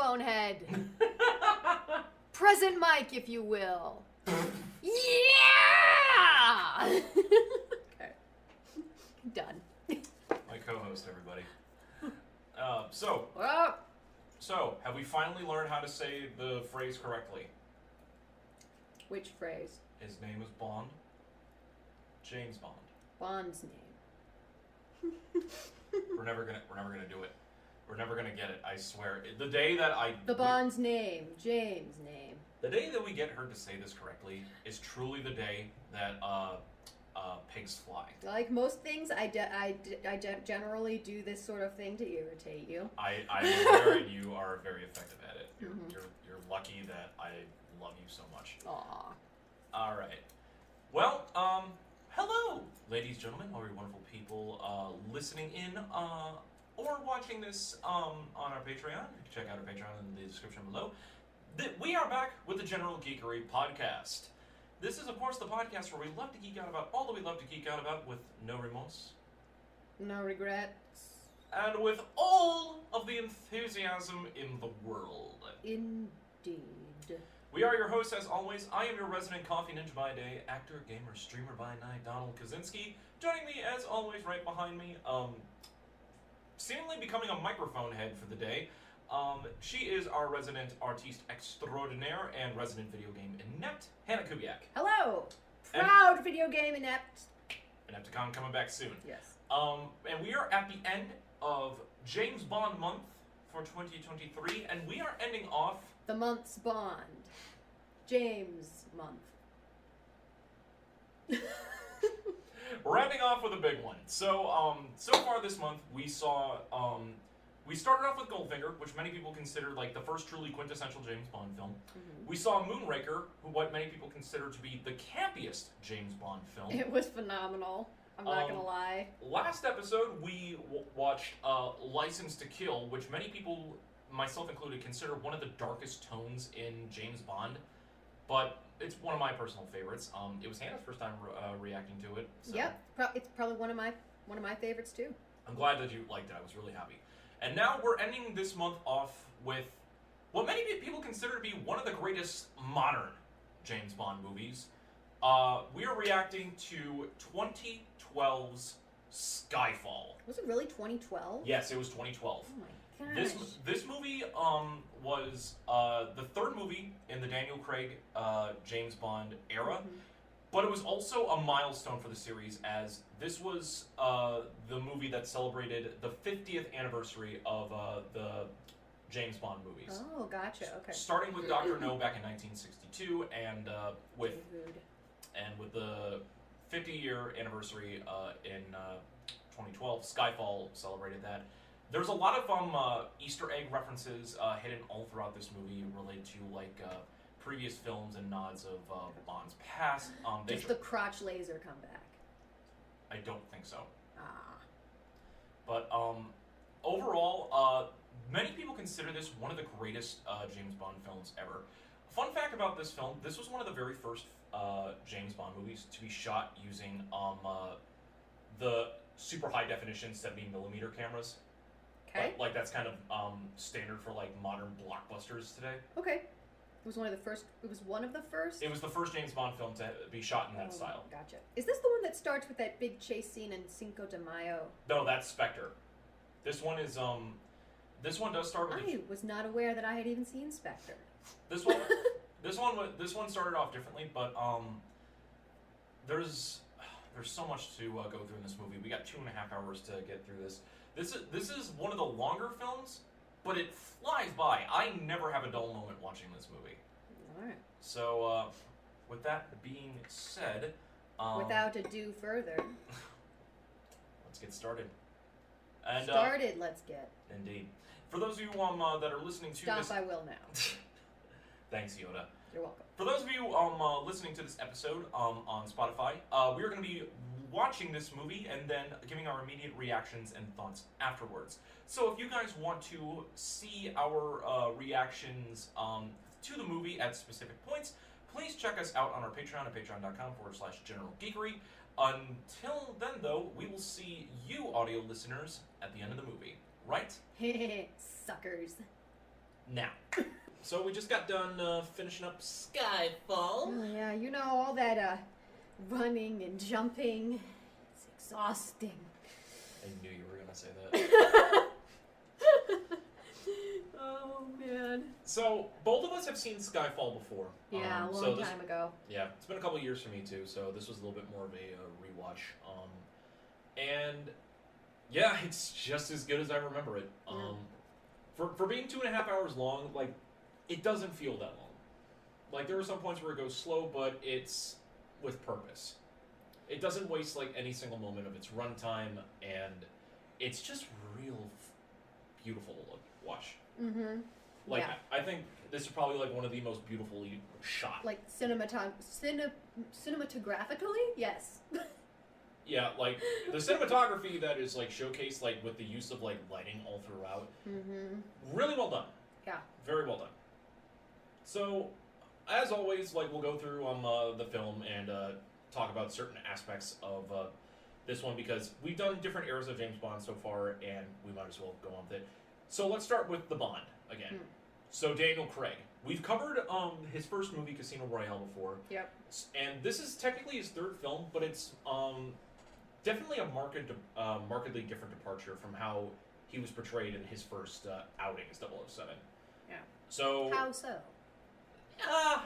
microphone head. Present mic, if you will. Yeah! Okay. Done. My co-host, everybody. So, have we finally learned how to say the phrase correctly? Which phrase? His name is Bond. James Bond. Bond's name. We're never gonna do it. We're never gonna get it. I swear. The day that Bond's name, James' name. The day that we get her to say this correctly is truly the day that pigs fly. Like most things, I generally do this sort of thing to irritate you. I'm aware you are very effective at it. You're lucky that I love you so much. Aww. All right. Well, hello, ladies, gentlemen, all you wonderful people listening in or watching this on our Patreon. You can check out our Patreon in the description below. We are back with the General Geekery podcast. This is, of course, the podcast where we love to geek out about all that we love to geek out about with no remorse. No regrets. And with all of the enthusiasm in the world. Indeed. We are your hosts, as always. I am your resident coffee ninja by day, actor, gamer, streamer by night, Donald Kaczynski. Joining me, as always, right behind me, seemingly becoming a microphone head for the day. She is our resident artiste extraordinaire and resident video game inept, Hannah Kubiak. Hello! Proud video game inept. Inepticon coming back soon. Yes. And we are at the end of James Bond month for 2023, and we are ending off the month's Bond. James month. We're ending off with a big one. So, so far this month, we saw, we started off with Goldfinger, which many people consider like the first truly quintessential James Bond film. Mm-hmm. We saw Moonraker, what many people consider to be the campiest James Bond film. It was phenomenal. I'm not gonna lie. Last episode, we watched License to Kill, which many people, myself included, consider one of the darkest tones in James Bond. But it's one of my personal favorites. It was Hannah's first time reacting to it. So. Yep, it's probably one of my favorites too. I'm glad that you liked it. I was really happy. And now we're ending this month off with what many people consider to be one of the greatest modern James Bond movies. We are reacting to 2012's Skyfall. Was it really 2012? Yes, it was 2012. Oh my gosh. This movie was the third movie in the Daniel Craig James Bond era. Mm-hmm. But it was also a milestone for the series, as this was the movie that celebrated the 50th anniversary of the James Bond movies. Oh, gotcha. Okay. Starting with Dr. No back in 1962, and with the 50-year anniversary in 2012, Skyfall celebrated that. There's a lot of Easter egg references hidden all throughout this movie related to like. Previous films and nods of Bond's past. Does the crotch laser come back? I don't think so. But overall, many people consider this one of the greatest James Bond films ever. Fun fact about this film, this was one of the very first James Bond movies to be shot using the super high definition 70mm cameras. Okay. Like that's kind of standard for like modern blockbusters today. Okay. It was one of the first. It was one of the first. It was the first James Bond film to be shot in that style. Gotcha. Is this the one that starts with that big chase scene in Cinco de Mayo? No, that's Spectre. This one is This one does start with. I was not aware that I had even seen Spectre. This one started off differently, but there's so much to go through in this movie. We got 2.5 hours to get through this. This is one of the longer films. But it flies by. I never have a dull moment watching this movie. All right. So, with that being said... without ado further... let's get started. And, let's get. Indeed. For those of you that are listening to this... Stop, I will now. Thanks, Yoda. You're welcome. For those of you listening to this episode on Spotify, we are going to be watching this movie and then giving our immediate reactions and thoughts afterwards. So if you guys want to see our reactions to the movie at specific points, please check us out on our Patreon at patreon.com/generalgeekery. Until then, though, we will see you, audio listeners, at the end of the movie. Right? Suckers. now. So we just got done finishing up Skyfall. Oh, yeah, you know, all that running and jumping. It's exhausting. I knew you were gonna say that. Oh, man. So both of us have seen Skyfall before. Yeah, a long time ago. Yeah, it's been a couple years for me too, so this was a little bit more of a rewatch. And yeah, it's just as good as I remember it. For being 2.5 hours long, like, it doesn't feel that long. Like, there are some points where it goes slow, but it's with purpose. It doesn't waste like any single moment of its runtime, and it's just real beautiful to watch. Mm-hmm. Like, yeah. I think this is probably like one of the most beautifully shot. Like cinematographically, yes. Yeah, like the cinematography that is like showcased like with the use of like lighting all throughout. Mm-hmm. Really well done. Yeah. Very well done. So, as always, like we'll go through the film and talk about certain aspects of this one because we've done different eras of James Bond so far, and we might as well go on with it. So let's start with the Bond again. So Daniel Craig. We've covered his first movie, Casino Royale, before. Yep. And this is technically his third film, but it's definitely a markedly different departure from how he was portrayed in his first outing as 007. Yeah. So how so? A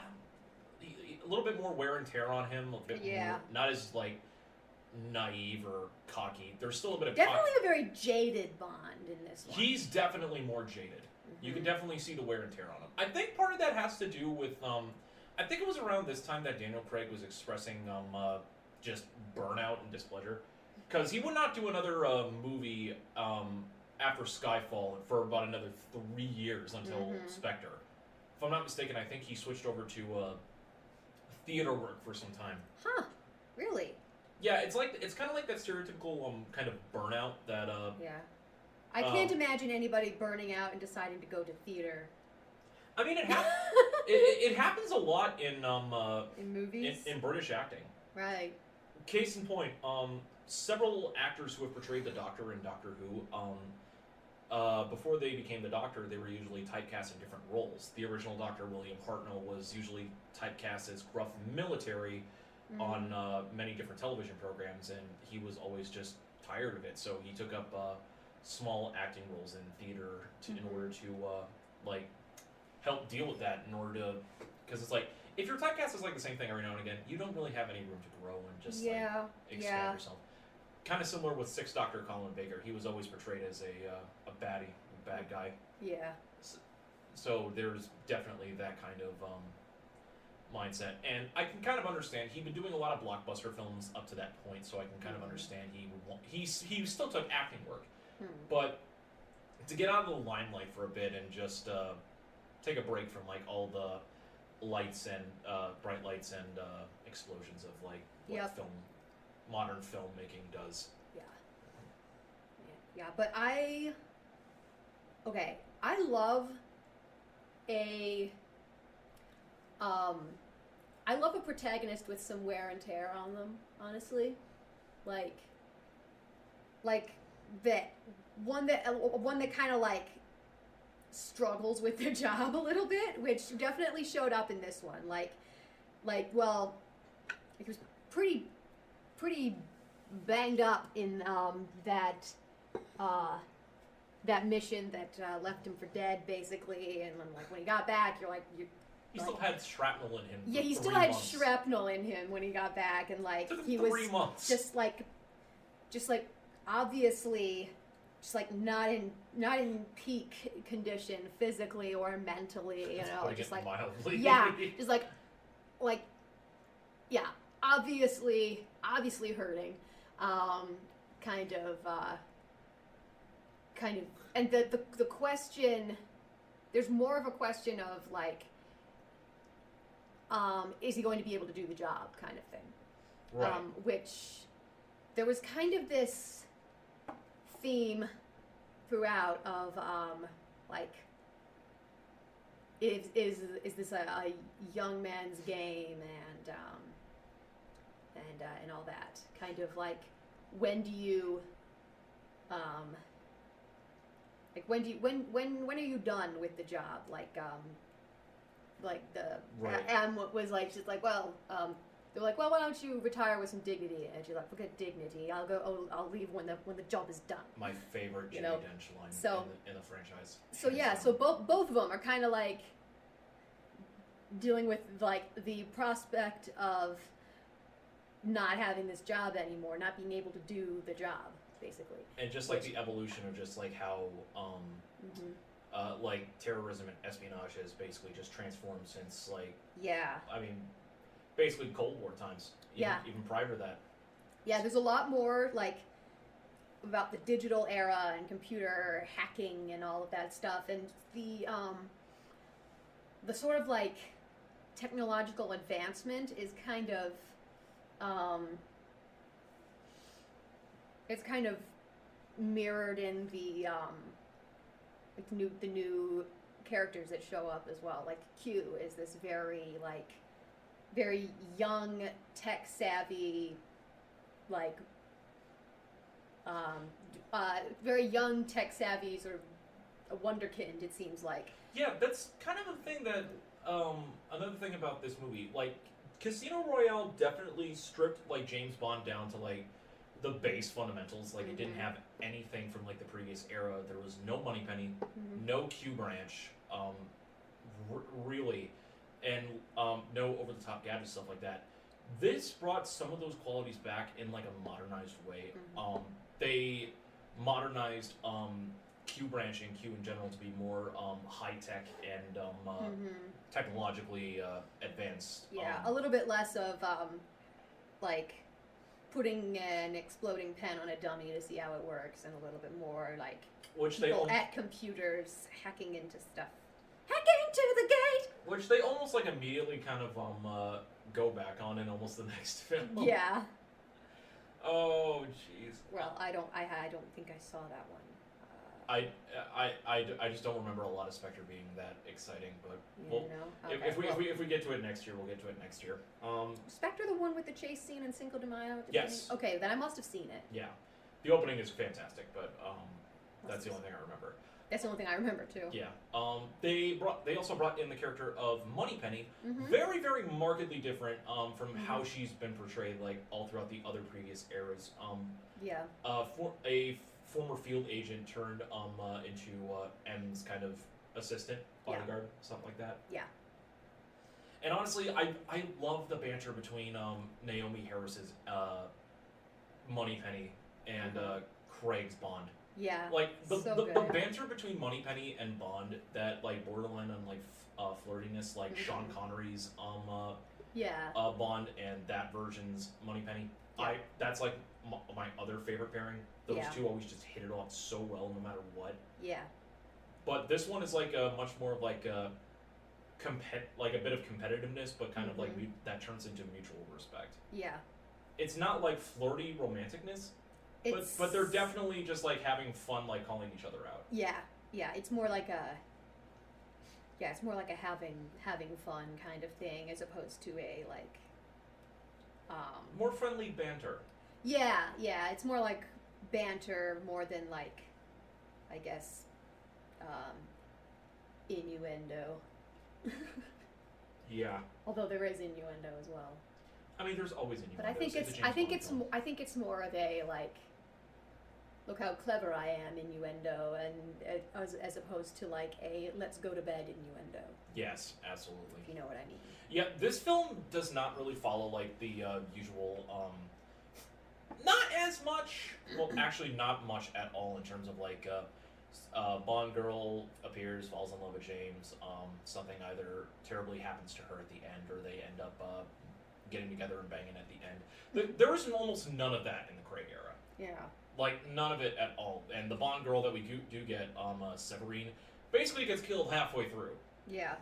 little bit more wear and tear on him. A bit more, not as like naive or cocky. There's still a bit of definitely a very jaded Bond in this one. He's definitely more jaded. You can definitely see the wear and tear on him. I think part of that has to do with I think it was around this time that Daniel Craig was expressing just burnout and displeasure, because he would not do another movie after Skyfall for about another 3 years until Spectre. If I'm not mistaken, I think he switched over to theater work for some time. Huh? Really? Yeah, it's kind of like that stereotypical kind of burnout that. Yeah. I can't imagine anybody burning out and deciding to go to theater. I mean, it happens a lot in movies, in British acting. Right. Case in point, several actors who have portrayed the Doctor in Doctor Who, before they became the Doctor, they were usually typecast in different roles. The original Doctor, William Hartnell, was usually typecast as gruff military on many different television programs, and he was always just tired of it, so he took up small acting roles in theater in order to like help deal with that. In order to, because it's like if your typecast is like the same thing every now and again, you don't really have any room to grow and just like expand yourself. Kind of similar with Sixth Doctor Colin Baker. He was always portrayed as a bad guy. Yeah. So there's definitely that kind of mindset, and I can kind of understand. He'd been doing a lot of blockbuster films up to that point, so I can kind of understand he still took acting work, but to get out of the limelight for a bit and just take a break from like all the lights and bright lights and explosions of like what modern filmmaking does. Yeah, but I love a protagonist with some wear and tear on them, honestly. Like that one that kind of like struggles with their job a little bit, which definitely showed up in this one. Well, he was pretty banged up in that mission that left him for dead, basically. And like when he got back, he still had shrapnel in him. Yeah, he still had shrapnel in him when he got back, and like he was 3 months. just like obviously just like not in peak condition physically or mentally, just like mildly. Yeah, just like yeah, obviously hurting, kind of, and the question, there's more of a question of like, is he going to be able to do the job, kind of thing, right. Which there was kind of this theme throughout of like, is this a young man's game, and all that kind of like, when do you Like when are you done with the job? Like the Right. Am was like she's like well they're like well why don't you retire with some dignity, and she's like forget dignity, I'll leave when the job is done. My favorite You Judi know, Dench line so- in the franchise. So yeah, so both of them are kind of like dealing with like the prospect of not having this job anymore, not being able to do the job, basically. And just like the evolution of just like how like terrorism and espionage has basically just transformed since like Yeah. I mean basically Cold War times. Even prior to that. Yeah, there's a lot more like about the digital era and computer hacking and all of that stuff, and the sort of like technological advancement is kind of it's kind of mirrored in the like the new characters that show up as well. Like Q is this very young, tech savvy, like very young, tech savvy sort of a wonderkind. It seems like. Yeah, that's kind of a thing that another thing about this movie, like Casino Royale definitely stripped like James Bond down to like the base fundamentals. Like it didn't have anything from like the previous era. There was no Moneypenny, no Q branch, really, and no over the top gadget stuff like that. This brought some of those qualities back in like a modernized way. They modernized Q branching, Q in general, to be more high tech and technologically advanced. Yeah, a little bit less of like putting an exploding pen on a dummy to see how it works, and a little bit more like which people at computers hacking into stuff. Hacking to the gate! Which they almost like immediately kind of go back on in almost the next film. Yeah. Oh jeez. Well, I don't think I saw that one. I just don't remember a lot of Spectre being that exciting, but Okay, if we get to it next year, we'll get to it next year. Spectre, the one with the chase scene in Cinco de Mayo? At the Yes. beginning? Okay, then I must have seen it. Yeah, the opening is fantastic, but that's the only thing I remember. That's the only thing I remember too. Yeah. They also brought in the character of Moneypenny, very very markedly different from how she's been portrayed like all throughout the other previous eras. Yeah. For a former field agent turned into M's kind of assistant, bodyguard, something like that. Yeah. And honestly, I love the banter between Naomi Harris's Moneypenny and Craig's Bond. Yeah. Like the good. banter between Moneypenny and Bond, that like borderline on like flirtiness, like Sean Connery's Bond and that version's Moneypenny. Yeah. That's like my other favorite pairing. Those two always just hit it off so well, no matter what. Yeah. But this one is like a much more of like a a bit of competitiveness, but kind of like that turns into mutual respect. Yeah. It's not like flirty romanticness, but they're definitely just like having fun, like calling each other out. Yeah. Yeah. It's more like a having fun kind of thing, as opposed to a like more friendly banter. Yeah. Yeah. It's more like banter more than like, I guess, innuendo. Yeah. Although there is innuendo as well. I mean, there's always innuendo. But I think it's more of a like, look how clever I am innuendo, and as opposed to like a let's go to bed innuendo. Yes, absolutely. If you know what I mean. Yeah, this film does not really follow like the usual. Not as much. Well, actually, not much at all in terms of like. Bond girl appears, falls in love with James. Something either terribly happens to her at the end, or they end up getting together and banging at the end. There is almost none of that in the Craig era. Yeah. Like none of it at all. And the Bond girl that we do get, Severine, basically gets killed halfway through. Yeah.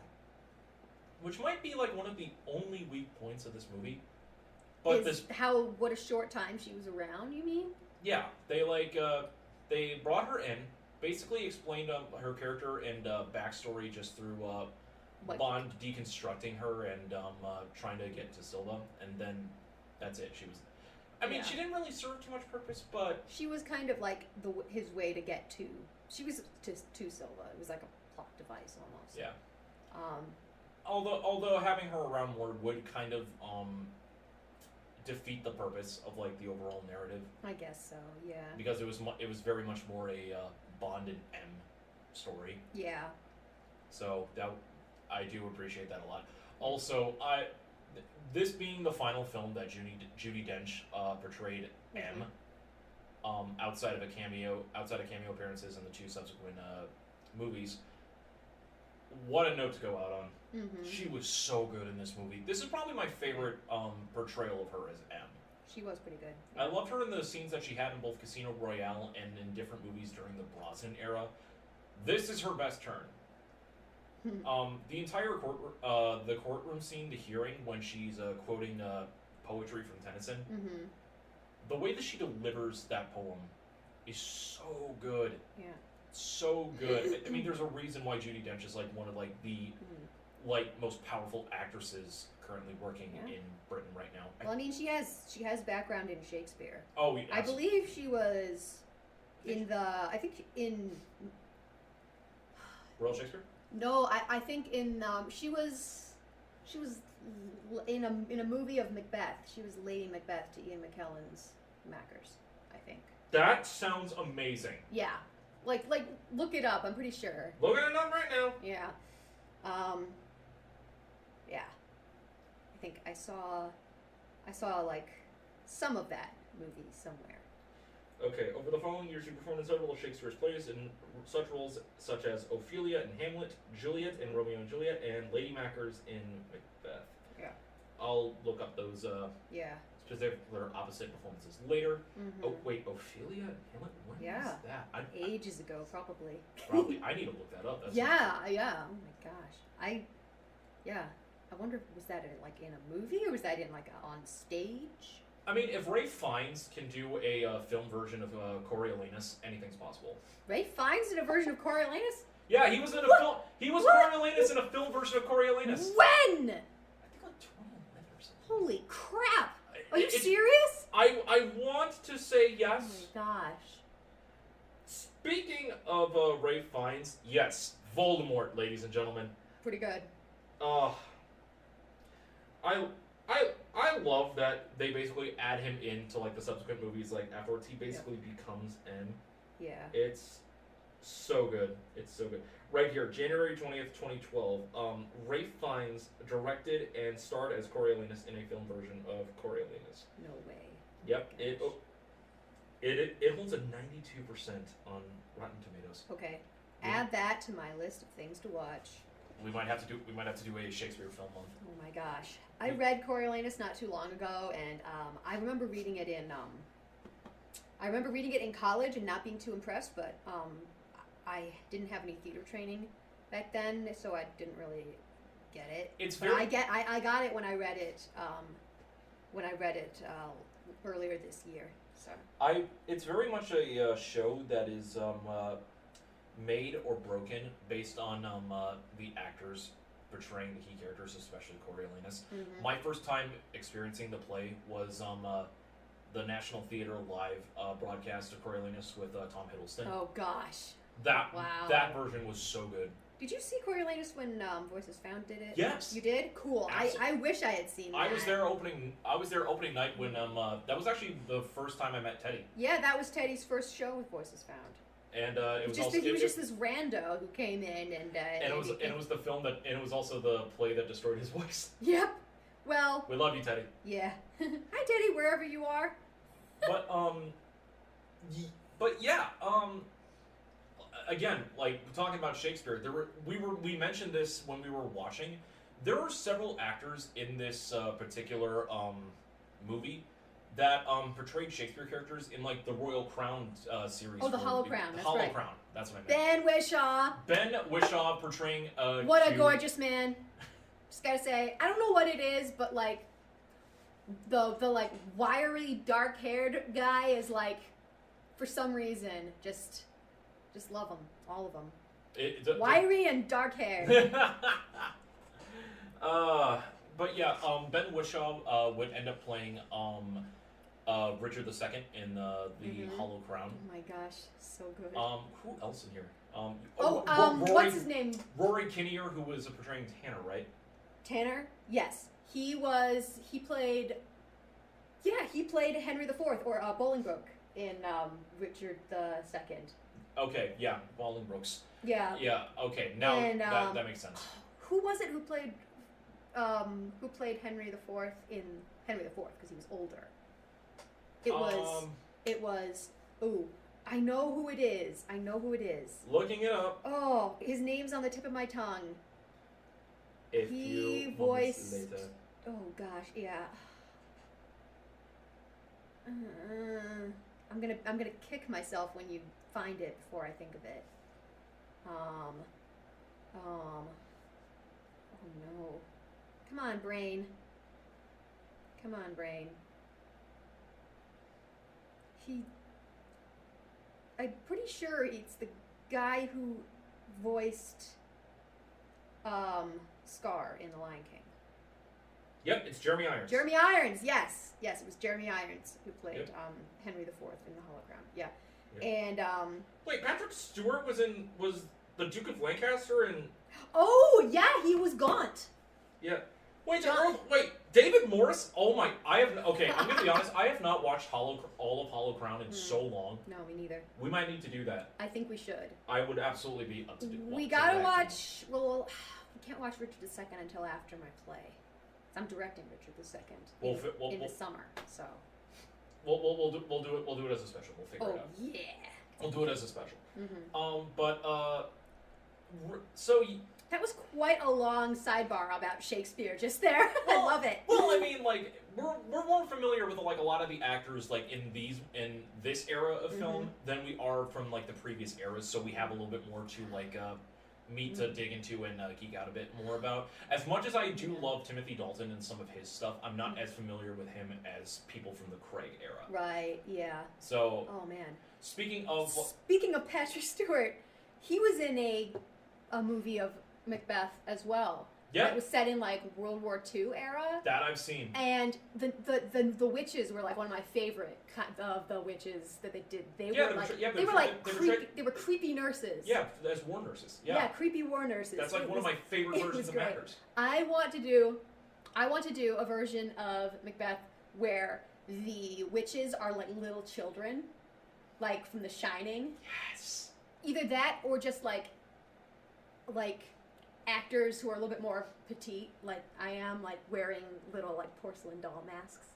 Which might be like one of the only weak points of this movie. But what a short time she was around. You mean? Yeah, they brought her in. Basically explained her character and backstory just through Bond deconstructing her and trying to get to Silva, and then that's it. She was, I mean, she didn't really serve too much purpose, but she was kind of like his way to get to she was just too Silva. It was like a plot device almost. Yeah. Um, Although having her around more would kind of defeat the purpose of like the overall narrative, I guess so. Yeah. because it was very much more a Bond and M story. Yeah. So that I do appreciate that a lot. Also, this being the final film that Judi Dench portrayed M, outside of cameo appearances in the 2 subsequent movies. What a note to go out on. She was so good in this movie. This is probably my favorite portrayal of her as M. She was pretty good. I loved her in the scenes that she had in both Casino Royale and in different movies during the Brosnan era. This is her best turn. The entire courtroom scene, the hearing, when she's quoting poetry from Tennyson, the way that she delivers that poem is so good. Yeah. So good. I mean, there's a reason why Judi Dench is like one of like the most powerful actresses currently working in Britain right now. Well, I mean, she has background in Shakespeare. Oh, yes. I believe she was in Royal Shakespeare. No, I think she was in a movie of Macbeth. She was Lady Macbeth to Ian McKellen's Mackers, I think. That sounds amazing. Yeah, like look it up. I'm pretty sure. Looking it up right now. Yeah, yeah. I think I saw like some of that movie somewhere. Okay, over the following years, she performed in several of Shakespeare's plays in such roles such as Ophelia in Hamlet, Juliet in Romeo and Juliet, and Lady Mackers in Macbeth. Yeah. I'll look up those specific or opposite performances later. Oh, wait, Ophelia in Hamlet? When was that? Ages ago, probably. Probably. I need to look that up. That's yeah. Oh my gosh. I wonder, was that in a movie or was that on stage? I mean, if Ralph Fiennes can do a film version of Coriolanus, anything's possible. Ralph Fiennes in a version of Coriolanus? Yeah, he was in a film. He was Coriolanus in a film version of Coriolanus. When? I think like 2011 or something. Holy crap! Are you serious? I want to say yes. Oh my gosh. Speaking of Ralph Fiennes, yes, Voldemort, ladies and gentlemen. Pretty good. I love that they basically add him into like the subsequent movies. Like afterwards, he basically becomes M. Yeah. It's so good. It's so good. Right here, January 20th, 2012. Ralph Fiennes directed and starred as Coriolanus in a film version of Coriolanus. No way. Yep. It holds a 92% on Rotten Tomatoes. Okay. Yeah. Add that to my list of things to watch. We might have to do a Shakespeare film month. Oh my gosh. I read Coriolanus not too long ago, and I remember reading it in college and not being too impressed, but I didn't have any theater training back then, so I didn't really get it. I got it when I read it earlier this year. So it's very much a show that is made or broken based on the actors portraying the key characters, especially Coriolanus. My first time experiencing the play was the National Theater Live broadcast of Coriolanus with Tom Hiddleston. Oh gosh. That version was so good. Did you see Coriolanus when Voices Found did it? Yes. You did? Cool. I wish I had seen that. I was there opening night when that was actually the first time I met Teddy. Yeah, that was Teddy's first show with Voices Found. And he was just this rando who came in and it was the film that, and it was also the play that destroyed his voice. Yep. Well, we love you, Teddy. Yeah. Hi, Teddy, wherever you are. But yeah, again, like talking about Shakespeare, we mentioned this when we were watching. There were several actors in this particular movie that portrayed Shakespeare characters in like the Royal Crown series. Oh, the Hollow Crown. The That's Hollow right. Crown. That's what I Ben meant. Whishaw. Ben Whishaw portraying what a gorgeous man. Just gotta say, I don't know what it is, but like the like wiry dark haired guy is like, for some reason, just love them, all of them. Wiry and dark hair. But yeah, Ben Whishaw would end up playing Richard II in the Hollow Crown. Oh my gosh, so good. Who else in here? Rory, What's his name? Rory Kinnear, who was portraying Tanner, right? Tanner? Yes. He played Henry IV, or Bolingbroke in Richard II. Okay, yeah, Bolingbroke's. Yeah. Yeah, okay, now And, that makes sense. Who was it who played Henry IV in Henry IV, because he was older? It was, ooh, I know who it is. Looking it up. Oh, his name's on the tip of my tongue. He voiced. later. Oh gosh, yeah. I'm gonna kick myself when you find it before I think of it. Oh no. Come on, brain. I'm pretty sure it's the guy who voiced Scar in The Lion King. Yep, it's Jeremy Irons. Jeremy Irons, yes, it was Jeremy Irons who played Henry IV in The Hollow Crown. Yeah, and wait, Patrick Stewart was the Duke of Lancaster and. Oh yeah, he was Gaunt. Yeah. Wait, David Morris? Oh my! I'm gonna be honest. I have not watched all of Hollow Crown in so long. No, me neither. We might need to do that. I think we should. I would absolutely be up to do. We gotta watch. Well, we can't watch Richard II until after my play. I'm directing Richard II in the summer, so. We'll do it as a special. We'll figure it out. Oh yeah. We'll do it as a special. Mm-hmm. That was quite a long sidebar about Shakespeare just there. I love it. Well, I mean, like we're more familiar with like a lot of the actors like in this era of film than we are from like the previous eras. So we have a little bit more to like meat to dig into and geek out a bit more about. As much as I do love Timothy Dalton and some of his stuff, I'm not as familiar with him as people from the Craig era. Right. Yeah. So. Oh man. Speaking of Patrick Stewart, he was in a movie of Macbeth as well. Yeah. It was set in like World War II era. That I've seen. And the witches were like one of my favorite of the witches that they did. They were creepy nurses. Yeah, as war nurses. Yeah. Yeah, creepy war nurses. That's like one of my favorite versions of actors. I want to do a version of Macbeth where the witches are like little children, like from The Shining. Yes. Either that or just like actors who are a little bit more petite, like I am, like wearing little like porcelain doll masks.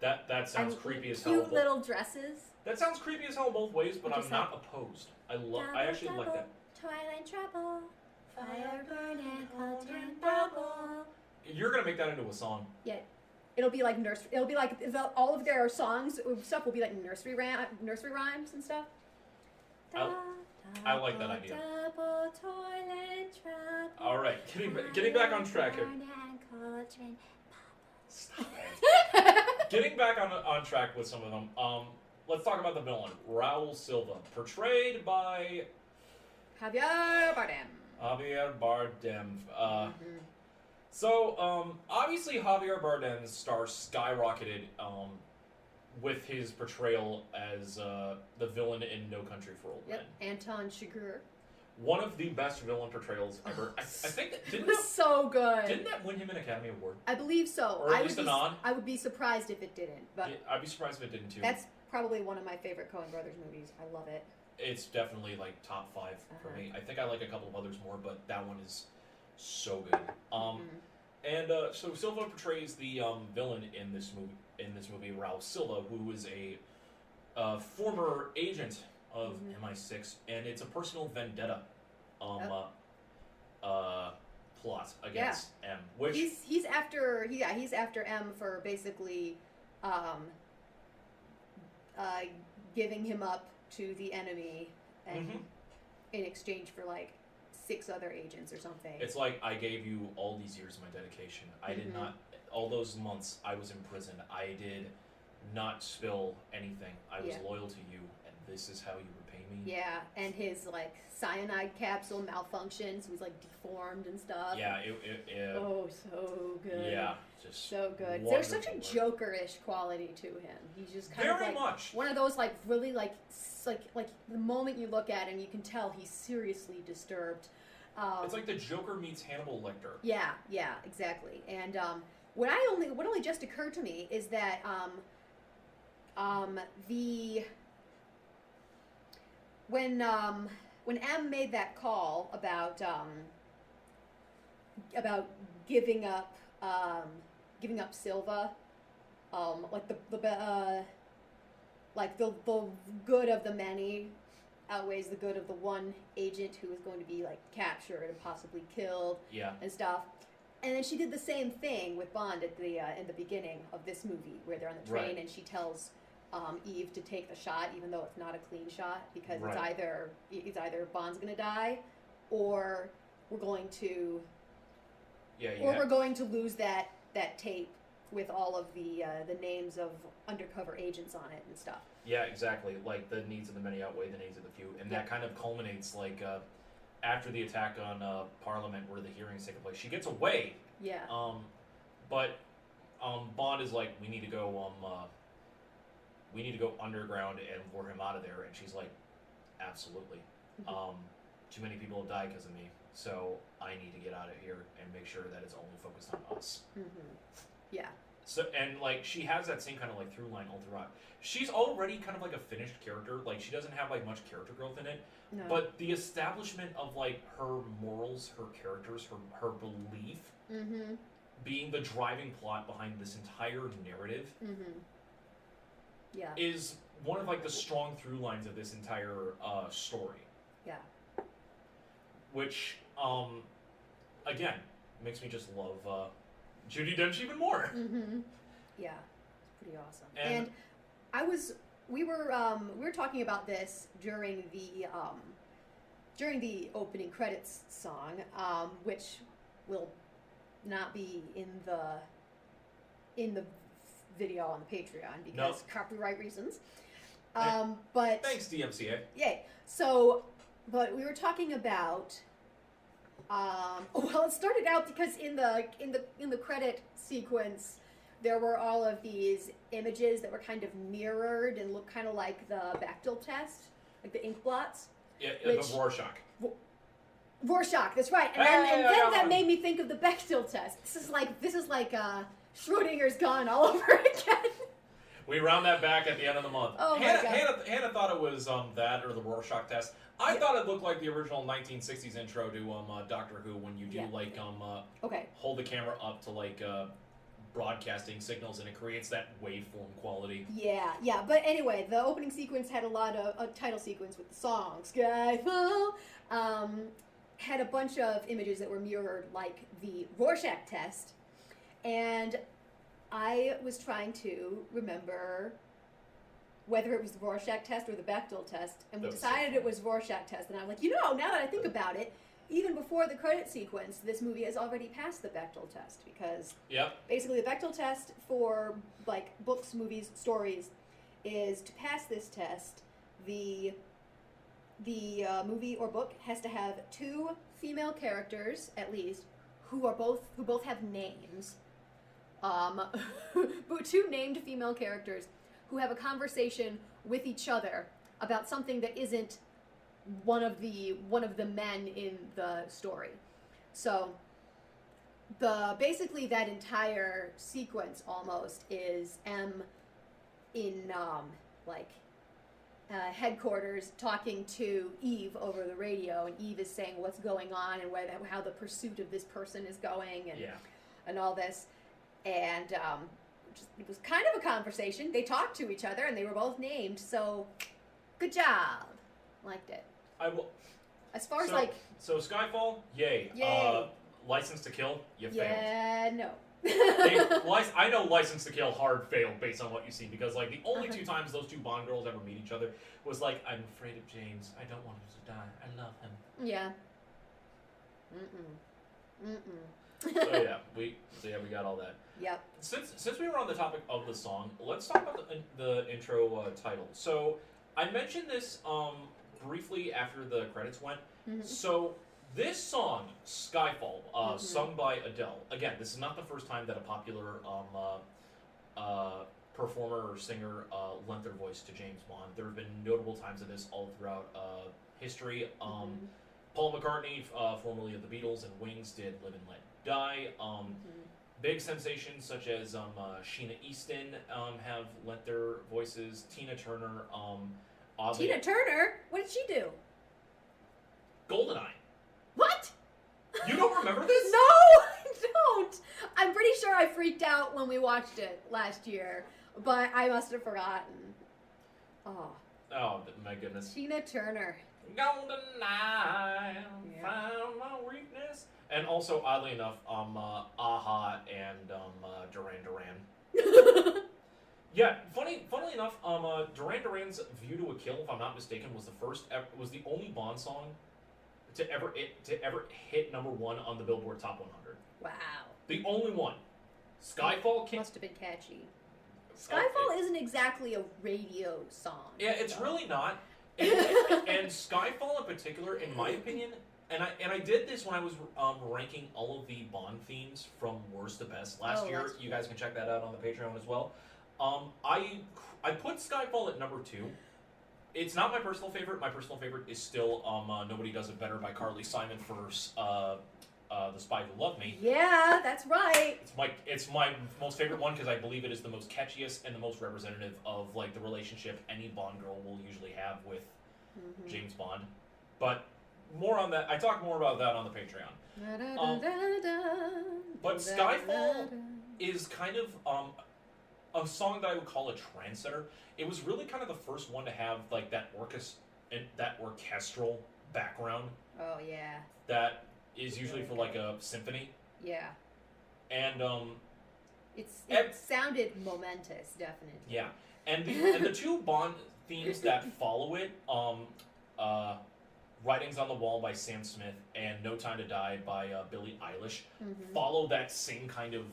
That sounds creepy as hell. Cute little dresses. That sounds creepy as hell both ways, but I'm not opposed. I actually like that. Twilight trouble, fire burning, cauldron bubble. You're gonna make that into a song. Yeah, it'll be like nursery. It'll be like all of their songs stuff will be like nursery rhymes and stuff. I like that idea. All right, getting back on track here. Stop it. Getting back on track with some of them. Let's talk about the villain, Raul Silva, portrayed by Javier Bardem. So obviously Javier Bardem's star skyrocketed with his portrayal as the villain in No Country for Old Men. Anton Chigurh. One of the best villain portrayals ever. I think that it was so good. Didn't that win him an Academy Award? I believe so. Or at least a nod? I would be surprised if it didn't. But yeah, I'd be surprised if it didn't too. That's probably one of my favorite Coen Brothers movies. I love it. It's definitely like top 5 for me. I think I like a couple of others more, but that one is so good. And so Silva portrays the villain in this movie, Raul Silva, who is a former agent of MI6, and it's a personal vendetta plot against M. Which he's after M for basically giving him up to the enemy, and in exchange for like 6 other agents or something. It's like, I gave you all these years of my dedication. I did not, all those months I was in prison, I did not spill anything. I was loyal to you, and this is how you repay Amy. Yeah, and his like cyanide capsule malfunctions. He was like deformed and stuff. Yeah, Oh, so good. Yeah, just so good. wonderful There's such a work. Joker-ish quality to him. He's just kind of Very like much. one of those like really like the moment you look at him, you can tell he's seriously disturbed. It's like the Joker meets Hannibal Lecter. Yeah, exactly. And what only just occurred to me is that when M made that call about giving up Silva, like the good of the many outweighs the good of the one agent who is going to be like captured and possibly killed. Yeah. And stuff. And then she did the same thing with Bond at the in the beginning of this movie, where they're on the train and she tells Eve to take the shot, even though it's not a clean shot, because it's either Bond's gonna die, or we're going to we're going to lose that tape with all of the names of undercover agents on it and stuff. Yeah, exactly. Like the needs of the many outweigh the needs of the few, and that kind of culminates like after the attack on Parliament, where the hearings take place. She gets away. Yeah. But Bond is like, we need to go underground and lure him out of there, and she's like, absolutely. Too many people have died because of me, so I need to get out of here and make sure that it's only focused on us. Yeah. So, and like she has that same kind of like through line all throughout. She's already kind of like a finished character. Like she doesn't have like much character growth in it. No. But the establishment of like her morals, her characters, her belief being the driving plot behind this entire narrative is one of like the strong through lines of this entire story. Yeah. Which again makes me just love Judi Dench even more. Yeah, it's pretty awesome. And we were talking about this during the opening credits song, which will not be in the video on the Patreon because copyright reasons. But thanks DMCA. Yay. So, but we were talking about. Well, it started out because in the credit sequence, there were all of these images that were kind of mirrored and looked kind of like the Bechdel test, like the ink blots. Yeah, the Rorschach. Rorschach, that's right. And then that made me think of the Bechdel test. This is like Schrodinger's gone all over again. We round that back at the end of the month. Oh my God. Hannah thought it was that or the Rorschach test. I thought it looked like the original 1960s intro to Doctor Who when you do hold the camera up to like broadcasting signals and it creates that waveform quality. Yeah. But anyway, the opening sequence had a lot of a title sequence with the song Skyfall. Had a bunch of images that were mirrored like the Rorschach test, and I was trying to remember whether it was the Rorschach test or the Bechdel test, and we decided it was Rorschach test, and I'm like, now that I think about it, even before the credit sequence, this movie has already passed the Bechdel test, because basically the Bechdel test for like books, movies, stories, is to pass this test, the movie or book has to have two female characters, at least, who both have names, two named female characters who have a conversation with each other about something that isn't one of the men in the story. So basically that entire sequence almost is M in headquarters talking to Eve over the radio, and Eve is saying what's going on and how the pursuit of this person is going and all this, and it was kind of a conversation. They talked to each other, and they were both named. So, good job. Liked it. I will. As far as so Skyfall, yay. License to Kill, you failed. Yeah, no. I know License to Kill hard failed based on what you see, because like the only two times those two Bond girls ever meet each other was like, I'm afraid of James. I don't want him to die. I love him. Yeah. So we got all that. Yep. Since we were on the topic of the song, let's talk about the intro title. So I mentioned this briefly after the credits went. Mhm. So this song, Skyfall, sung by Adele. Again, this is not the first time that a popular performer or singer lent their voice to James Bond. There have been notable times of this all throughout history. Paul McCartney, formerly of the Beatles and Wings, did Live and Let Die. Big sensations such as Sheena Easton have lent their voices. Tina Turner. Tina Turner? What did she do? GoldenEye. What? You don't remember this? No, I don't. I'm pretty sure I freaked out when we watched it last year, but I must have forgotten. Oh. Oh, my goodness. Tina Turner. GoldenEye, found my weakness. And also, oddly enough, Aha and Duran Duran. Yeah, funnily enough, Duran Duran's "View to a Kill," if I'm not mistaken, was the only Bond song to ever hit #1 on the Billboard Top 100. Wow. The only one. Skyfall must have been catchy. Skyfall isn't exactly a radio song. Yeah, it's really not. And Skyfall in particular, in my opinion, and I did this when I was ranking all of the Bond themes from worst to best last year. You guys can check that out on the Patreon as well. I put Skyfall at #2. It's not my personal favorite. My personal favorite is still Nobody Does It Better by Carly Simon for The Spy Who Loved Me. Yeah, that's right. It's my most favorite one because I believe it is the most catchiest and the most representative of like the relationship any Bond girl will usually have with James Bond. But more on that. I talk more about that on the Patreon. But Skyfall is kind of a song that I would call a trendsetter. It was really kind of the first one to have like that orchestral background. Oh yeah. That is usually for like a symphony. Yeah. And it sounded momentous, definitely. Yeah, and the two Bond themes that follow it, Writings on the Wall by Sam Smith and No Time to Die by Billie Eilish, follow that same kind of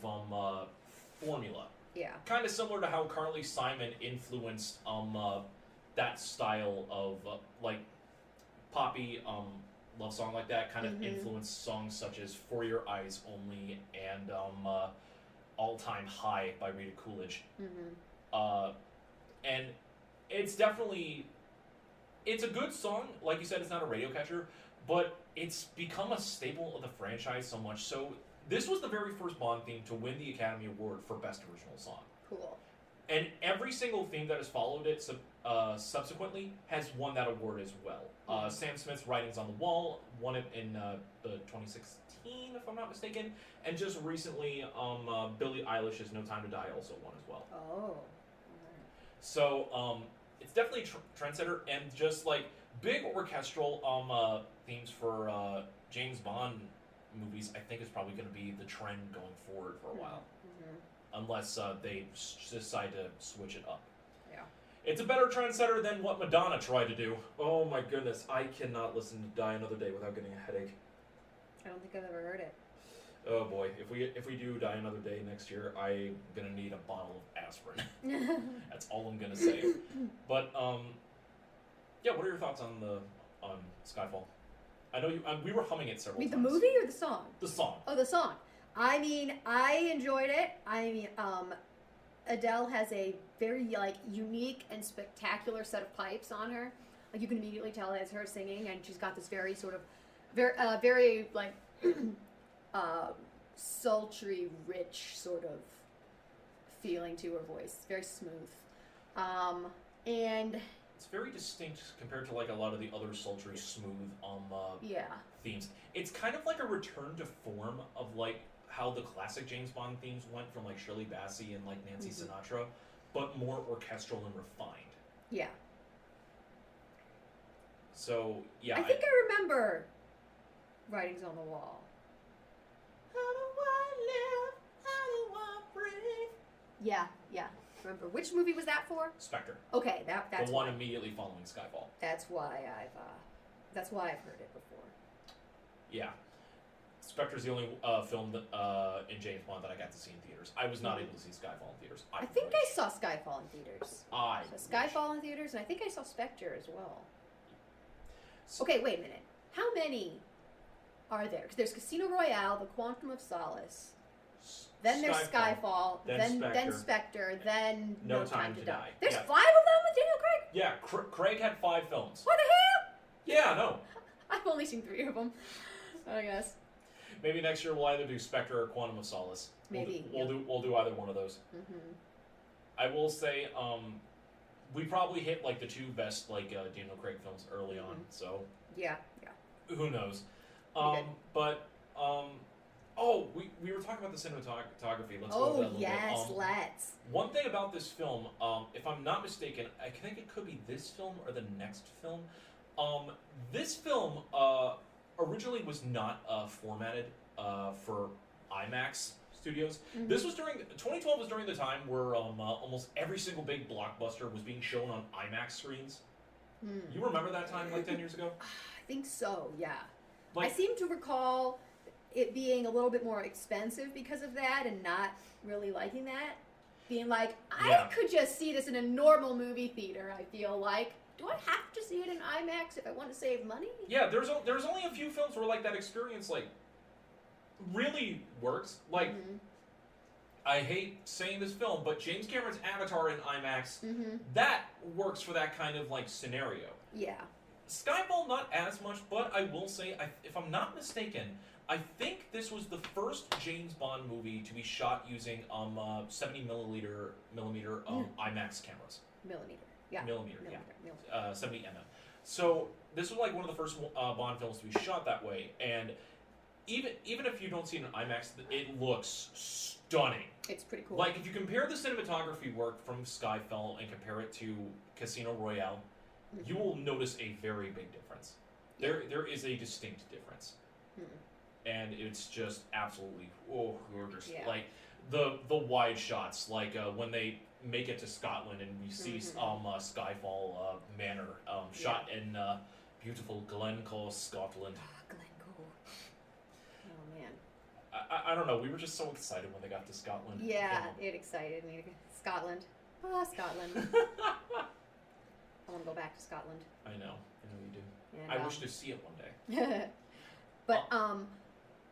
formula. Yeah. Kind of similar to how Carly Simon influenced that style of like poppy love song like that. Kind of influenced songs such as For Your Eyes Only and All Time High by Rita Coolidge. And it's definitely, it's a good song. Like you said, it's not a radio catcher, but it's become a staple of the franchise so much. So this was the very first Bond theme to win the Academy Award for Best Original Song. Cool. And every single theme that has followed it subsequently has won that award as well. Sam Smith's Writings on the Wall won it in the 2016, if I'm not mistaken. And just recently, Billie Eilish's No Time to Die also won as well. Oh. So it's definitely a trendsetter, and just like big orchestral themes for James Bond movies, I think is probably going to be the trend going forward for a while. Unless they decide to switch it up. Yeah. It's a better trendsetter than what Madonna tried to do. Oh my goodness, I cannot listen to Die Another Day without getting a headache. I don't think I've ever heard it. Oh boy, if we do Die Another Day next year, I'm gonna need a bottle of aspirin. That's all I'm gonna say. But yeah, what are your thoughts on Skyfall? I know we were humming it several times. The movie or the song? The song. Oh, the song. I mean, I enjoyed it. I mean, Adele has a very like unique and spectacular set of pipes on her. Like you can immediately tell it's her singing, and she's got this very sort of very like sultry, rich sort of feeling to her voice. Very smooth, and it's very distinct compared to like a lot of the other sultry, smooth themes. It's kind of like a return to form of like how the classic James Bond themes went from like Shirley Bassey and like Nancy Sinatra, but more orchestral and refined. Yeah. So yeah, I think I remember Writings on the Wall. How do I live? How do I breathe? Yeah. Remember which movie was that for? Spectre. Okay, that's the one immediately following Skyfall. That's why I've heard it before. Yeah. Spectre's the only film in James Bond that I got to see in theaters. I was not able to see Skyfall in theaters. I think I saw Skyfall in theaters. I saw Skyfall in theaters, and I think I saw Spectre as well. Okay, wait a minute. How many are there? Because there's Casino Royale, The Quantum of Solace, then there's Skyfall, then Spectre, then No Time to Die. There's 5 of them with Daniel Craig? Yeah, Craig had 5 films. What the hell? Yeah, no. I've only seen 3 of them, I guess. Maybe next year we'll either do Spectre or Quantum of Solace. Maybe. We'll do either one of those. Mm-hmm. I will say, we probably hit like the 2 best Daniel Craig films early on. So Yeah. who knows? We were talking about the cinematography. Let's go over that a little bit. Let's. One thing about this film, if I'm not mistaken, I think it could be this film or the next film. This film originally was not formatted for IMAX studios. Mm-hmm. This was 2012 was during the time where almost every single big blockbuster was being shown on IMAX screens. You remember that time, like 10 years ago? I think so, yeah. I seem to recall it being a little bit more expensive because of that and not really liking that. Being like, I could just see this in a normal movie theater, I feel like. Do I have to see it in IMAX if I want to save money? Yeah, there's only a few films where that experience really works. I hate saying this film, but James Cameron's Avatar in IMAX, that works for that kind of scenario. Yeah. Skyfall not as much, but I will say, if I'm not mistaken, I think this was the first James Bond movie to be shot using 70 millimeter IMAX cameras. Millimeter. Yeah. Millimeter. 70 mm. So this was one of the first Bond films to be shot that way, and even if you don't see it in IMAX, it looks stunning. It's pretty cool. If you compare the cinematography work from Skyfall and compare it to Casino Royale, you will notice a very big difference. There is a distinct difference. And it's just absolutely gorgeous. Yeah. The wide shots, when they make it to Scotland and we see Skyfall Manor shot in beautiful Glencoe, Scotland. Glencoe. Oh man. I don't know. We were just so excited when they got to Scotland. Yeah, it excited me. Scotland. Scotland. I want to go back to Scotland. I know you do. And, I wish to see it one day. But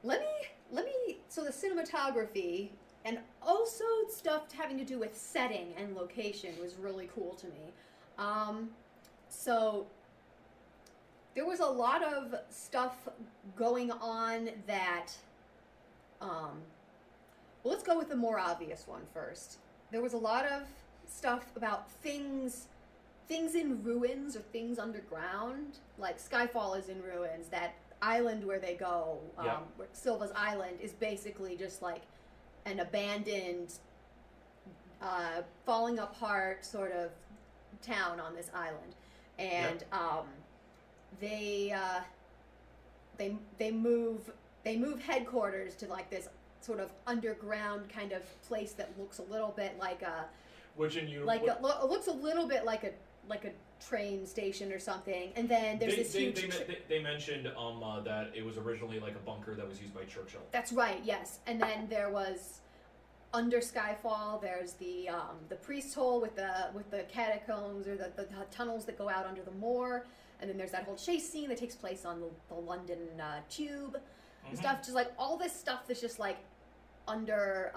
let me. So the cinematography and also stuff having to do with setting and location was really cool to me. So there was a lot of stuff going on that. Well, let's go with the more obvious one first. There was a lot of stuff about things in ruins or things underground. Like Skyfall is in ruins. That island where they go, where Silva's Island, is basically just an abandoned, falling apart sort of town on this island, and they move headquarters to this sort of underground kind of place that looks a little bit like a it looks a little bit like a train station or something, and then there's this huge. They mentioned that it was originally a bunker that was used by Churchill. That's right, yes. And then there was under Skyfall. There's the priest hole with the catacombs or the tunnels that go out under the moor, and then there's that whole chase scene that takes place on the London tube and stuff. Just all this stuff that's just under